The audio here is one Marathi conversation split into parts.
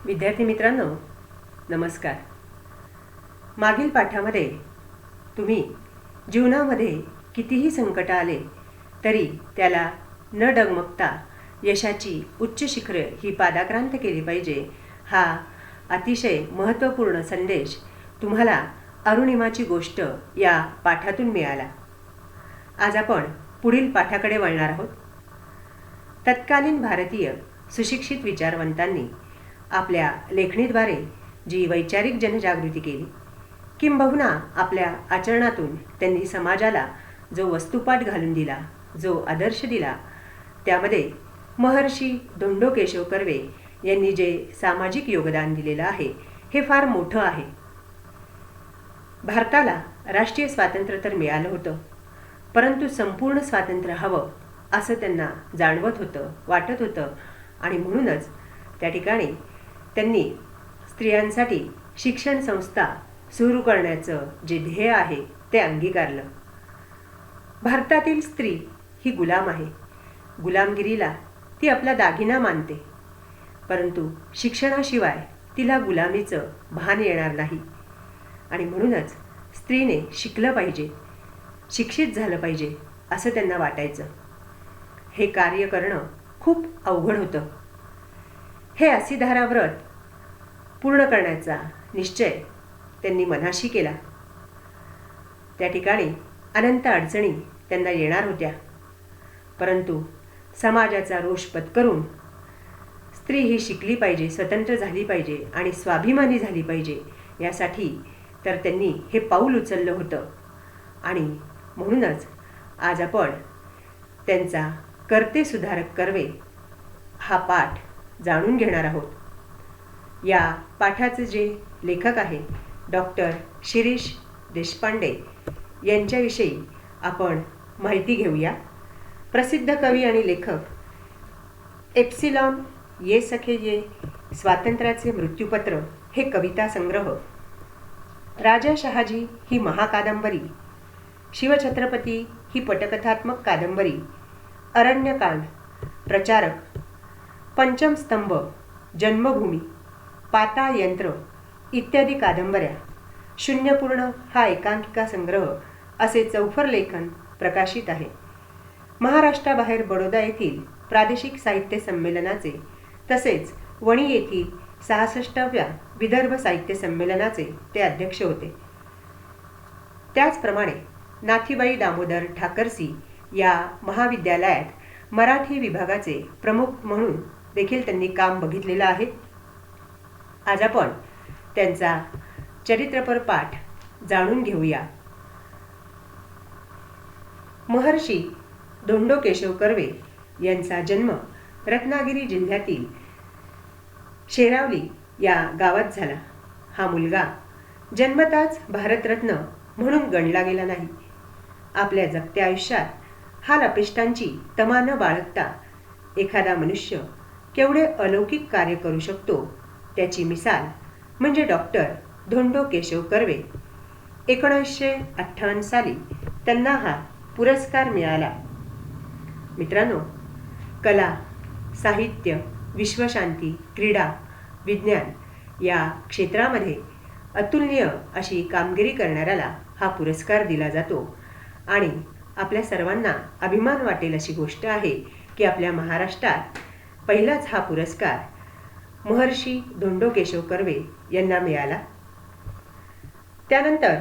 विद्यार्थी मित्रांनो, नमस्कार. मागील पाठामध्ये तुम्ही जीवनामध्ये कितीही संकट आले तरी त्याला न डगमगता यशाची उच्च शिखरे ही पादाक्रांत केली पाहिजे, हा अतिशय महत्त्वपूर्ण संदेश तुम्हाला अरुणिमाची गोष्ट या पाठातून मिळाला. आज आपण पुढील पाठाकडे वळणार आहोत. तत्कालीन भारतीय सुशिक्षित विचारवंतांनी आपल्या लेखणीद्वारे जी वैचारिक जनजागृती केली, किंबहुना आपल्या आचरणातून त्यांनी समाजाला जो वस्तुपाठ घालून दिला, जो आदर्श दिला, त्यामध्ये महर्षी धोंडो केशव कर्वे यांनी जे सामाजिक योगदान दिलेलं आहे हे फार मोठं आहे. भारताला राष्ट्रीय स्वातंत्र्य तर मिळालं होतं, परंतु संपूर्ण स्वातंत्र्य हवं असं त्यांना जाणवत होतं, वाटत होतं. आणि म्हणूनच त्या ठिकाणी त्यांनी स्त्रियांसाठी शिक्षण संस्था सुरू करण्याचं जे ध्येय आहे ते अंगीकारलं. भारतातील स्त्री ही गुलाम आहे. गुलामगिरीला ती आपला दागिना मानते, परंतु शिक्षणाशिवाय तिला गुलामीचं भान येणार नाही. आणि म्हणूनच स्त्रीने शिकलं पाहिजे, शिक्षित झालं पाहिजे असं त्यांना वाटायचं. हे कार्य करणं खूप अवघड होतं. हे असिधारा व्रत पूर्ण करण्याचा निश्चय त्यांनी मनाशी केला. त्या ठिकाणी अनंत अडचणी त्यांना येणार होत्या, परंतु समाजाचा रोष पत्करून स्त्री ही शिकली पाहिजे, स्वतंत्र झाली पाहिजे आणि स्वाभिमानी झाली पाहिजे, यासाठी तर त्यांनी हे पाऊल उचललं होतं. आणि म्हणूनच आज आपण त्यांचा कर्ते सुधारक कर्वे हा पाठ जाणून घेणार आहोत. या पाठाचे जे लेखक आहे डॉक्टर शिरीष देशपांडे यांच्याविषयी आपण माहिती घेऊया. प्रसिद्ध कवी आणि लेखक एप्सिलॉन ये सखे ये, स्वातंत्र्याचे मृत्यूपत्र हे कविता संग्रह, राजा शहाजी ही महाकादंबरी, शिवछत्रपती ही पटकथात्मक कादंबरी, अरण्यकांड, प्रचारक, पंचम स्तंभ, जन्मभूमी, पाताळ यंत्र इत्यादी कादंबऱ्या, शून्यपूर्ण हा एकांकिका संग्रह असे चौफर लेखन प्रकाशित आहे. महाराष्ट्राबाहेर बडोदा येथील प्रादेशिक साहित्य संमेलनाचे तसेच वणी येथील 66व्या विदर्भ साहित्य संमेलनाचे ते अध्यक्ष होते. त्याचप्रमाणे नाथीबाई दामोदर ठाकरसी या महाविद्यालयात मराठी विभागाचे प्रमुख म्हणून देखील त्यांनी काम बघितलेलं आहे. आज आपण त्यांचा चरित्रपर पाठ जाणून घेऊया. महर्षी धोंडो केशव कर्वे यांचा जन्म रत्नागिरी जिल्ह्यातील शेरावली या गावात झाला. हा मुलगा जन्मताच भारतरत्न म्हणून गणला गेला नाही. आपल्या जगत्या आयुष्यात हाल अपेष्टांची तमा न बाळगता एखादा मनुष्य केवढे अलौकिक कार्य करू शकतो त्याची मिसाल म्हणजे डॉक्टर धोंडो केशव कर्वे. 1958 साली त्यांना हा पुरस्कार मिळाला. मित्रांनो, कला, साहित्य, विश्वशांती, क्रीडा, विज्ञान या क्षेत्रामध्ये अतुलनीय अशी कामगिरी करणाऱ्याला हा पुरस्कार दिला जातो. आणि आपल्या सर्वांना अभिमान वाटेल अशी गोष्ट आहे की आपल्या महाराष्ट्रात पहिलाच हा पुरस्कार महर्षी धोंडो केशव कर्वे यांना मिळाला. त्यानंतर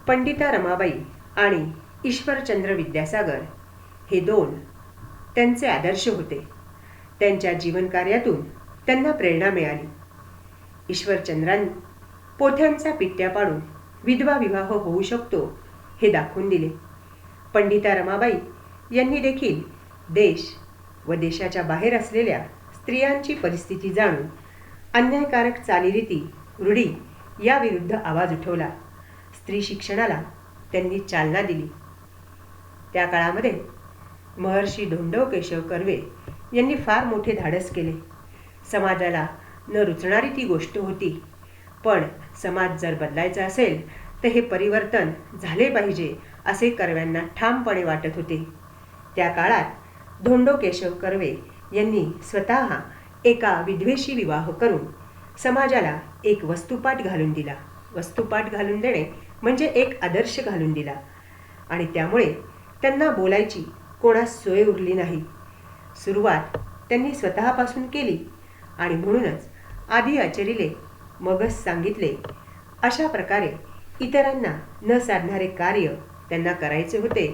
पंडिता रमाबाई आणि ईश्वरचंद्र विद्यासागर हे दोन त्यांचे आदर्श होते. त्यांच्या जीवनकार्यातून त्यांना प्रेरणा मिळाली. ईश्वरचंद्रांनी पोथ्यांचा पिट्ट्या पाडून विधवा विवाह होऊ शकतो हे दाखवून दिले. पंडिता रमाबाई यांनी देखील देश व देशाच्या बाहेर असलेल्या स्त्रियांची परिस्थिती जाणून अन्यायकारक चालीरीती, रूढी याविरुद्ध आवाज उठवला. स्त्री शिक्षणाला त्यांनी चालना दिली. त्या काळामध्ये महर्षी धोंडो केशव कर्वे यांनी फार मोठे धाडस केले. समाजाला न रुचणारी ती गोष्ट होती, पण समाज जर बदलायचा असेल तर हे परिवर्तन झाले पाहिजे असे कर्व्यांना ठामपणे वाटत होते. त्या काळात धोंडो केशव कर्वे यांनी स्वतः एका विधवेशी विवाह करून समाजाला एक वस्तुपाठ घालून दिला. वस्तुपाठ घालून देणे म्हणजे एक आदर्श घालून दिला आणि त्यामुळे त्यांना बोलायची कोणास सोय उरली नाही. सुरुवात त्यांनी स्वतःपासून केली आणि म्हणूनच आधी आचरिले मगच सांगितले अशा प्रकारे इतरांना न साधणारे कार्य त्यांना करायचे होते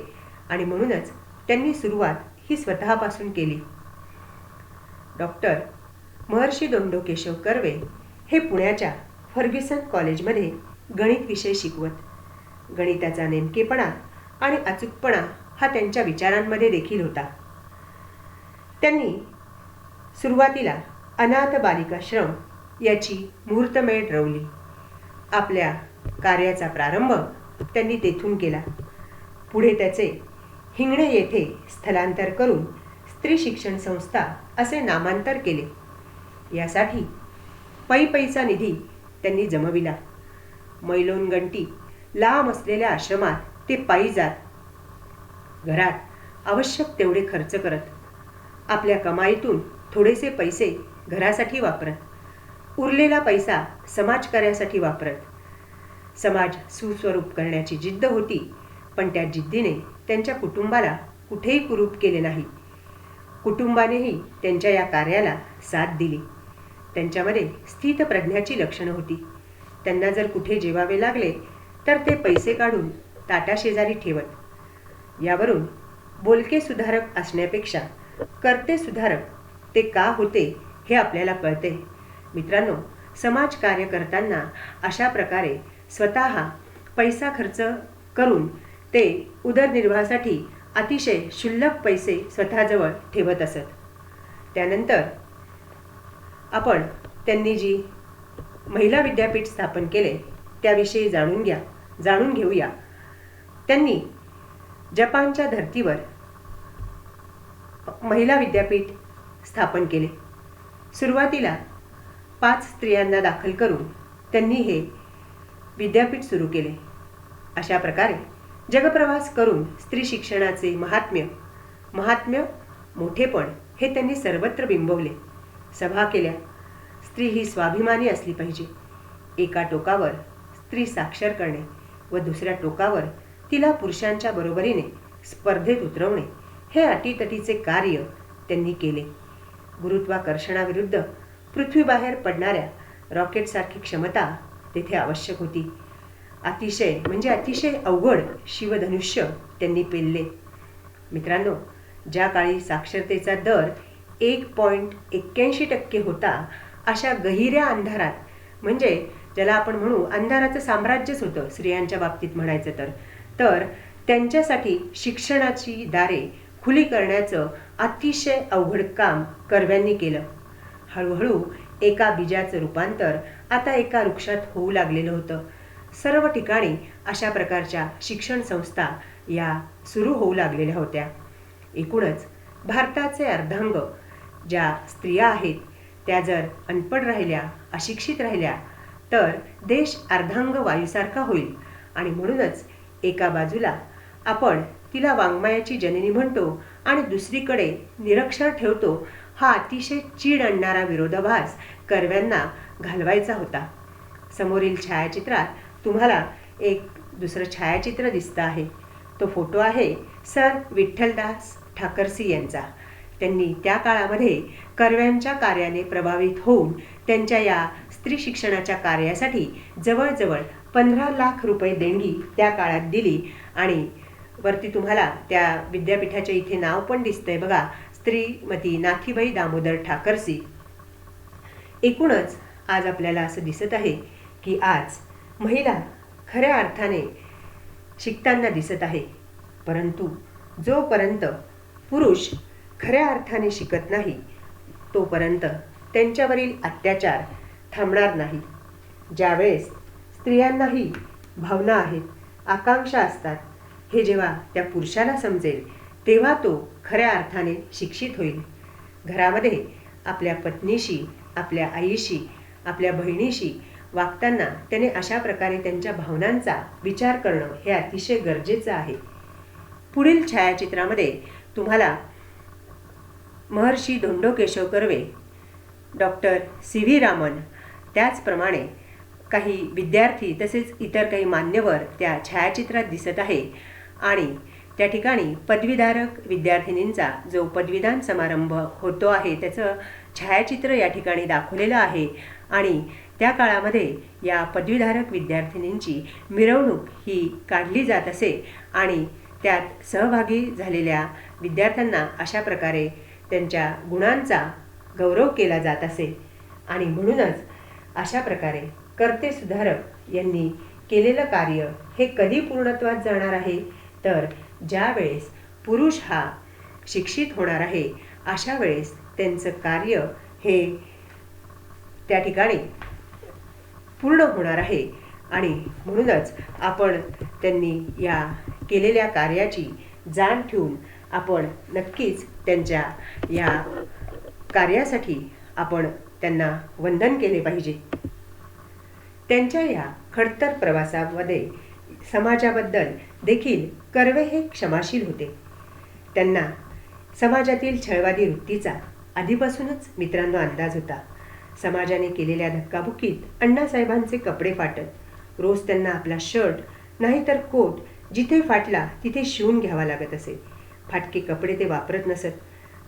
आणि म्हणूनच त्यांनी सुरुवात ही स्वतःपासून केली. डॉक्टर महर्षी धोंडो केशव कर्वे हे पुण्याच्या फर्ग्युसन कॉलेजमध्ये गणित विषय शिकवत. गणिताचा नेमकेपणा आणि अचूकपणा हा त्यांच्या विचारांमध्ये देखील होता. त्यांनी सुरुवातीला अनाथ बालिकाश्रम याची मुहूर्तमेढ रोवली. आपल्या कार्याचा प्रारंभ त्यांनी तेथून केला. पुढे त्याचे हिंगणे येथे स्थलांतर करून स्त्री शिक्षण संस्था असे नामांतर केले. यासाठी पैसा निधी त्यांनी जमविला. मैलोनगंटी लांब असलेल्या आश्रमात ते पायी जात. घरात आवश्यक तेवढे खर्च करत. आपल्या कमाईतून थोडेसे पैसे घरासाठी वापरत. उरलेला पैसा समाजकार्यासाठी वापरत. समाज सुस्वरूप करण्याची जिद्द होती, पण त्या जिद्दीने त्यांच्या कुटुंबाला कुठेही कुरूप केले नाही. कुटुंबानेही त्यांच्या या कार्याला साथ दिली. त्यांच्यामध्ये स्थितप्रज्ञाची लक्षणं होती. त्यांना जर कुठे जेवावे लागले तर ते पैसे काढून ताटाशेजारी ठेवत. यावरून बोलके सुधारक असण्यापेक्षा करते सुधारक ते का होते हे आपल्याला कळते. मित्रांनो, समाजकार्य करताना अशा प्रकारे स्वतः पैसा खर्च करून ते उदरनिर्वाहासाठी अतिशय क्षुल्लक पैसे स्वतःजवळ ठेवत असत. त्यानंतर आपण त्यांनी जी महिला विद्यापीठ स्थापन केले त्याविषयी जाणून घेऊया. त्यांनी जपानच्या धर्तीवर महिला विद्यापीठ स्थापन केले. सुरुवातीला 5 स्त्रियांना दाखल करून त्यांनी हे विद्यापीठ सुरू केले. अशा प्रकारे जगप्रवास करून स्त्री शिक्षणाचे महात्म्य मोठेपण हे त्यांनी सर्वत्र बिंबवले. सभा केल्या. स्त्री ही स्वाभिमानी असली पाहिजे. एका टोकावर स्त्री साक्षर करणे व दुसऱ्या टोकावर तिला पुरुषांच्या बरोबरीने स्पर्धेत उतरवणे हे अटीतटीचे कार्य त्यांनी केले. गुरुत्वाकर्षणाविरुद्ध पृथ्वीबाहेर पडणाऱ्या रॉकेटसारखी क्षमता तेथे आवश्यक होती. अतिशय अवघड शिवधनुष्य त्यांनी पेलले. मित्रांनो, ज्या काळी साक्षरतेचा दर 1.81% होता, अशा गहिऱ्या अंधारात, म्हणजे ज्याला आपण म्हणू अंधाराचं साम्राज्यच होतं स्त्रियांच्या बाबतीत म्हणायचं तर त्यांच्यासाठी शिक्षणाची दारे खुली करण्याचं अतिशय अवघड काम कर्व्यांनी केलं. हळूहळू एका बीजाचं रूपांतर आता एका वृक्षात होऊ लागलेलं होतं. सर्व ठिकाणी अशा प्रकारच्या शिक्षण संस्था या सुरू होऊ लागलेल्या होत्या. एकूणच भारताचे अर्धांग ज्या स्त्रिया आहेत त्या जर अनपढ राहिल्या, अशिक्षित राहिल्या तर देश अर्धांग वायूसारखा होईल. आणि म्हणूनच एका बाजूला आपण तिला वाङ्मयाची जननी म्हणतो आणि दुसरीकडे निरक्षर ठेवतो. हा अतिशय चीड आणणारा विरोधाभास कर्व्यांना घालवायचा होता. समोरील छायाचित्रात तुम्हाला एक दुसरं छायाचित्र दिसतं आहे. तो फोटो आहे सर विठ्ठलदास ठाकरसी यांचा. त्यांनी त्या काळामध्ये कर्व्यांच्या कार्याने प्रभावित होऊन त्यांच्या या स्त्री शिक्षणाच्या कार्यासाठी जवळजवळ 15 लाख रुपये देणगी त्या काळात दिली. आणि वरती तुम्हाला त्या विद्यापीठाच्या इथे नाव पण दिसतंय बघा, श्रीमती नाथीबाई दामोदर ठाकरसी. एकूणच आज आपल्याला असं दिसत आहे की आज महिला खऱ्या अर्थाने शिकताना दिसत आहे. परंतु जोपर्यंत पुरुष खऱ्या अर्थाने शिकत नाही तोपर्यंत त्यांच्यावरील अत्याचार थांबणार नाही. ज्यावेळेस स्त्रियांनाही भावना आहेत, आकांक्षा असतात, हे जेव्हा त्या पुरुषाला समजेल तेव्हा तो खऱ्या अर्थाने शिक्षित होईल. घरामध्ये आपल्या पत्नीशी, आपल्या आईशी, आपल्या बहिणीशी वागताना त्याने अशा प्रकारे त्यांच्या भावनांचा विचार करणं हे अतिशय गरजेचं आहे. पुढील छायाचित्रामध्ये तुम्हाला महर्षी धोंडो केशव कर्वे डॉक्टर CV रामन, त्याचप्रमाणे काही विद्यार्थी तसेच इतर काही मान्यवर त्या छायाचित्रात दिसत आहे आणि त्या ठिकाणी पदवीधारक विद्यार्थिनींचा जो पदवीदान समारंभ होतो आहे त्याचं छायाचित्र या ठिकाणी दाखवलेलं आहे आणि त्या काळामध्ये या पदवीधारक विद्यार्थिनींची मिरवणूक ही काढली जात असे आणि त्यात सहभागी झालेल्या विद्यार्थ्यांना अशा प्रकारे त्यांच्या गुणांचा गौरव केला जात असे आणि म्हणूनच अशा प्रकारे कर्ते सुधारक यांनी केलेलं कार्य हे कधी पूर्णत्वात जाणार आहे तर ज्या वेळेस पुरुष हा शिक्षित होणार आहे अशा वेळेस त्यांचं कार्य हे त्या ठिकाणी पूर्ण होणार आहे आणि म्हणूनच आपण त्यांनी या केलेल्या कार्याची जाण ठेवून आपण नक्कीच त्यांच्या या कार्यासाठी आपण त्यांना वंदन केले पाहिजे. त्यांच्या या खडतर प्रवासामध्ये समाजाबद्दल देखील कर्वे हे क्षमाशील होते. त्यांना समाजातील छळवादी वृत्तीचा आधीपासूनच मित्रांनो अंदाज होता. समाजाने केलेल्या धक्काबुक्कीत अण्णासाहेबांचे कपडे फाटत. रोज त्यांना आपला शर्ट नाहीतर कोट जिथे फाटला तिथे शिवून घ्यावा लागत असे. फाटके कपडे ते वापरत नसत.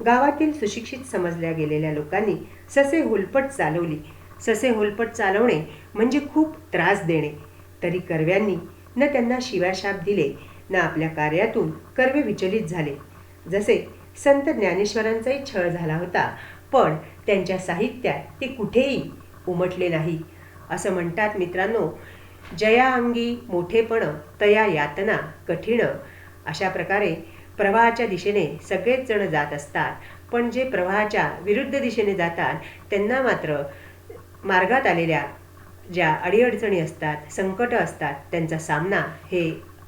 गावातील सुशिक्षित समजल्या गेलेल्या लोकांनी ससे होलपट चालवली. ससे होलपट चालवणे म्हणजे खूप त्रास देणे. तरी कर्व्यांनी न त्यांना शिव्याशाप दिले ना आपल्या कार्यातून कर्वे विचलित झाले. जसे संत ज्ञानेश्वरांचाही छळ झाला होता पण त्यांच्या साहित्यात ते कुठेही उमटले नाही. असं म्हणतात मित्रांनो, जया अंगी मोठेपण तया यातना कठीण. अशा प्रकारे प्रवाहाच्या दिशेने सगळेच जण जात असतात पण जे प्रवाहाच्या विरुद्ध दिशेने जातात त्यांना मात्र मार्गात आलेल्या ज्या अडीअडचणी असतात, संकट असतात, त्यांचा सामना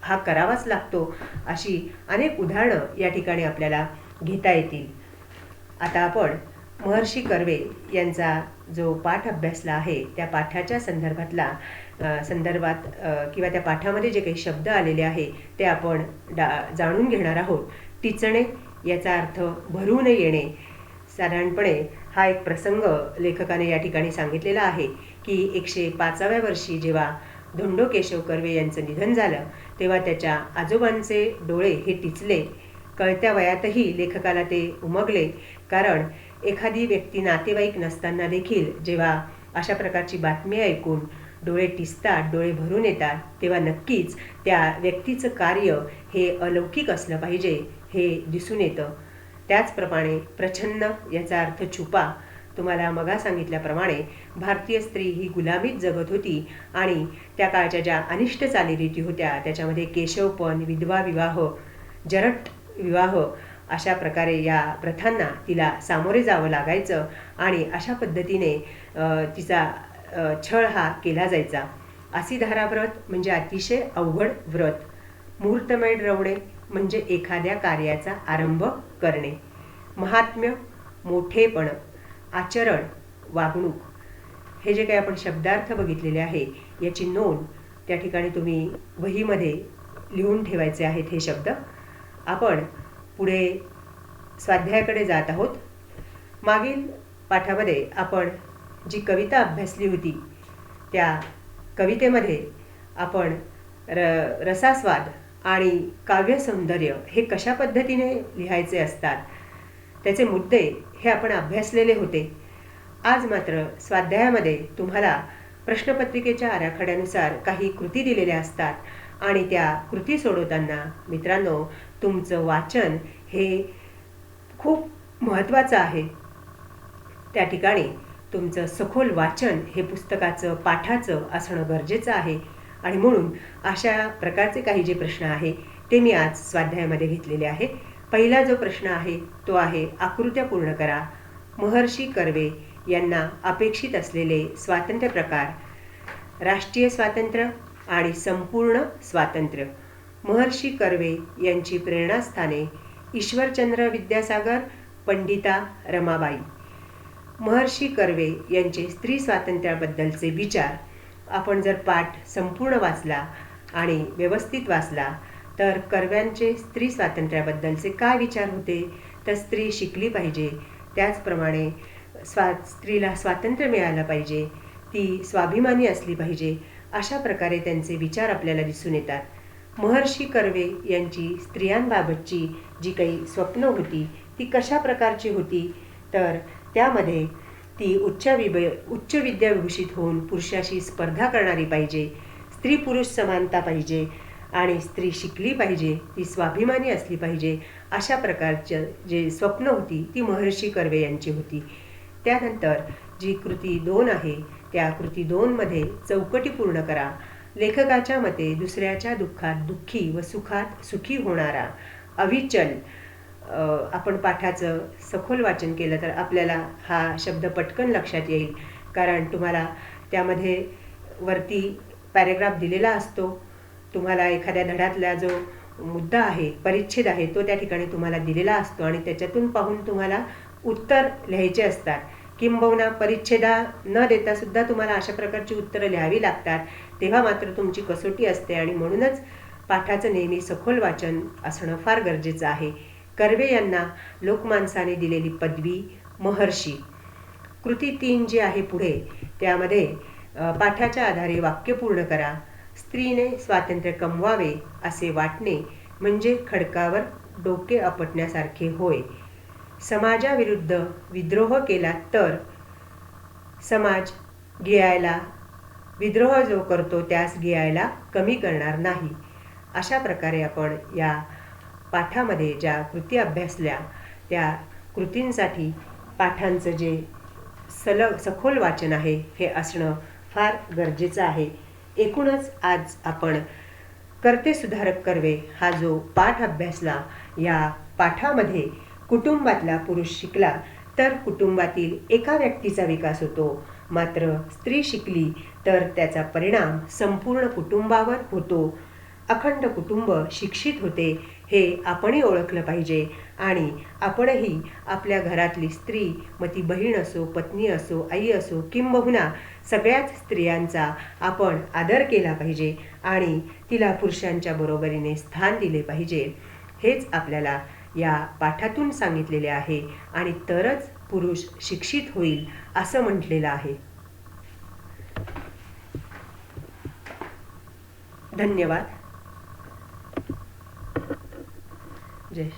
हा करावाच लागतो. अशी अनेक उदाहरणं या ठिकाणी आपल्याला घेता येतील. आता आपण महर्षी कर्वे यांचा जो पाठ अभ्यासला आहे त्या पाठाच्या संदर्भात किंवा त्या पाठामध्ये जे काही शब्द आलेले आहे ते आपण जाणून घेणार आहोत. टिचणे याचा अर्थ भरून येणे. साधारणपणे हा एक प्रसंग लेखकाने या ठिकाणी सांगितलेला आहे की 105व्या वर्षी जेव्हा धोंडो केशव कर्वे यांचं निधन झालं तेव्हा त्याच्या आजोबांचे डोळे हे टिचले. कळत्या वयातही लेखकाला ते उमगले कारण एखादी व्यक्ती नातेवाईक नसताना देखील जेव्हा अशा प्रकारची बातमी ऐकून डोळे टिचतात, डोळे भरून येतात तेव्हा नक्कीच त्या व्यक्तीचं कार्य हे अलौकिक असलं पाहिजे हे दिसून येतं. त्याचप्रमाणे प्रछन्न याचा अर्थ छुपा. तुम्हाला मगा सांगितल्याप्रमाणे भारतीय स्त्री ही गुलामीत जगत होती आणि त्या काळच्या ज्या अनिष्ट चालीरीती होत्या त्याच्यामध्ये केशवपण, विधवा विवाह, जरट विवाह अशा प्रकारे या प्रथांना तिला सामोरे जावं लागायचं आणि अशा पद्धतीने तिचा छळ हा केला जायचा. असिधारा व्रत म्हणजे अतिशय अवघड व्रत. मुहूर्तमेढ रवणे म्हणजे एखाद्या कार्याचा आरंभ करणे. महात्म्य, मोठेपण, आचरण, वागणूक हे जे काही आपण शब्दार्थ बघितलेले आहे याची नोंद त्या ठिकाणी तुम्ही वहीमध्ये लिहून ठेवायचे आहेत हे शब्द. आपण पुढे स्वाध्यायाकडे जात आहोत. मागील पाठामध्ये आपण जी कविता अभ्यासली होती त्या कवितेमध्ये आपण रसास्वाद आणि काव्यसौंदर्य हे कशा पद्धतीने लिहायचे असतात त्याचे मुद्दे हे आपण अभ्यासलेले होते. आज मात्र स्वाध्यायामध्ये तुम्हाला प्रश्नपत्रिकेच्या आराखड्यानुसार काही कृती दिलेल्या असतात आणि त्या कृती सोडवताना मित्रांनो तुमचं वाचन हे खूप महत्त्वाचं आहे. त्या ठिकाणी तुमचं सखोल वाचन हे पुस्तकाचं पाठाचं असणं गरजेचं आहे आणि म्हणून अशा प्रकारचे काही जे प्रश्न आहे ते मी आज स्वाध्यायामध्ये घेतलेले आहे. पहिला जो प्रश्न आहे तो आहे आकृत्या पूर्ण करा. महर्षी कर्वे यांना अपेक्षित असलेले स्वातंत्र्य प्रकार. राष्ट्रीय स्वातंत्र्य आणि संपूर्ण स्वातंत्र्य. महर्षी कर्वे यांची प्रेरणास्थाने ईश्वरचंद्र विद्यासागर, पंडिता रमाबाई. महर्षी कर्वे यांचे स्त्री स्वातंत्र्याबद्दलचे विचार. आपण जर पाठ संपूर्ण वाचला आणि व्यवस्थित वाचला तर कर्व्यांचे स्त्री स्वातंत्र्याबद्दलचे काय विचार होते तर स्त्री शिकली पाहिजे, त्याचप्रमाणे स्त्रीला स्वातंत्र्य मिळालं पाहिजे, ती स्वाभिमानी असली पाहिजे, अशा प्रकारे त्यांचे विचार आपल्याला दिसून येतात। महर्षी कर्वे यांची स्त्रियांबाबतची जी काही स्वप्न होती ती कशा प्रकारची होती, तर त्यामध्ये ती उच्च विद्याविभूषित होऊन पुरुषाशी स्पर्धा करणारी पाहिजे, स्त्री पुरुष समानता पाहिजे आणि स्त्री शिकली पाहिजे, ती स्वाभिमानी असली पाहिजे, अशा प्रकारचं जे स्वप्न होती ती महर्षी कर्वे यांची होती। त्यानंतर जी कृती 2 आहे त्या कृती 2 मध्ये चौकटी पूर्ण करा। लेखकाच्या मते दुसऱ्याच्या दुःखात दुःखी व सुखात सुखी होणारा अविचल, आपण पाठाचं सखोल वाचन केलं तर आपल्याला हा शब्द पटकन लक्षात येईल, कारण तुम्हाला त्यामध्ये वरती पॅरेग्राफ दिलेला असतो। तुम्हाला एखाद्या धड्यातला जो मुद्दा आहे, परिच्छेद आहे, तो त्या ठिकाणी तुम्हाला दिलेला असतो आणि त्याच्यातून पाहून तुम्हाला उत्तर लिहायचे असतात, किंबहुना परिच्छेदा न देता सुद्धा तुम्हाला अशा प्रकारची उत्तरं लिहावी लागतात। तेव्हा मात्र तुमची कसोटी असते आणि म्हणूनच पाठाचं नेहमी सखोल वाचन असणं फार गरजेचं आहे। कर्वे यांना लोकमानसाने दिलेली पदवी महर्षी। कृती 3 जी आहे पुढे त्यामध्ये पाठाच्या आधारे वाक्य पूर्ण करा। स्त्रीने स्वातंत्र्य कमवावे असे वाटणे म्हणजे खडकावर डोके आपटण्यासारखे होय। समाजाविरुद्ध विद्रोह केला तर समाज गिळायला, विद्रोह जो करतो त्यास गिळायला कमी करणार नाही। अशा प्रकारे आपण या पाठामध्ये ज्या कृती अभ्यासल्या त्या कृतींसाठी पाठांचं जे सखोल वाचन आहे हे असणं फार गरजेचं आहे। एकूणच आज आपण कर्ते सुधारक कर्वे हा जो पाठ अभ्यासला, या पाठामध्ये कुटुंबातला पुरुष शिकला तर कुटुंबातील एका व्यक्तीचा विकास होतो, मात्र स्त्री शिकली तर त्याचा परिणाम संपूर्ण कुटुंबावर होतो। अखंड कुटुंब शिक्षित होते हे आपणही ओळखलं पाहिजे आणि आपणही आपल्या घरातली स्त्री, मग ती बहीण असो, पत्नी असो, आई असो, किंबहुना सगळ्याच स्त्रियांचा आपण आदर केला पाहिजे आणि तिला पुरुषांच्या बरोबरीने स्थान दिले पाहिजे। हेच आपल्याला या पाठातून सांगितलेले आहे आणि तरच पुरुष शिक्षित होईल असं म्हटलेलं आहे। धन्यवाद। जय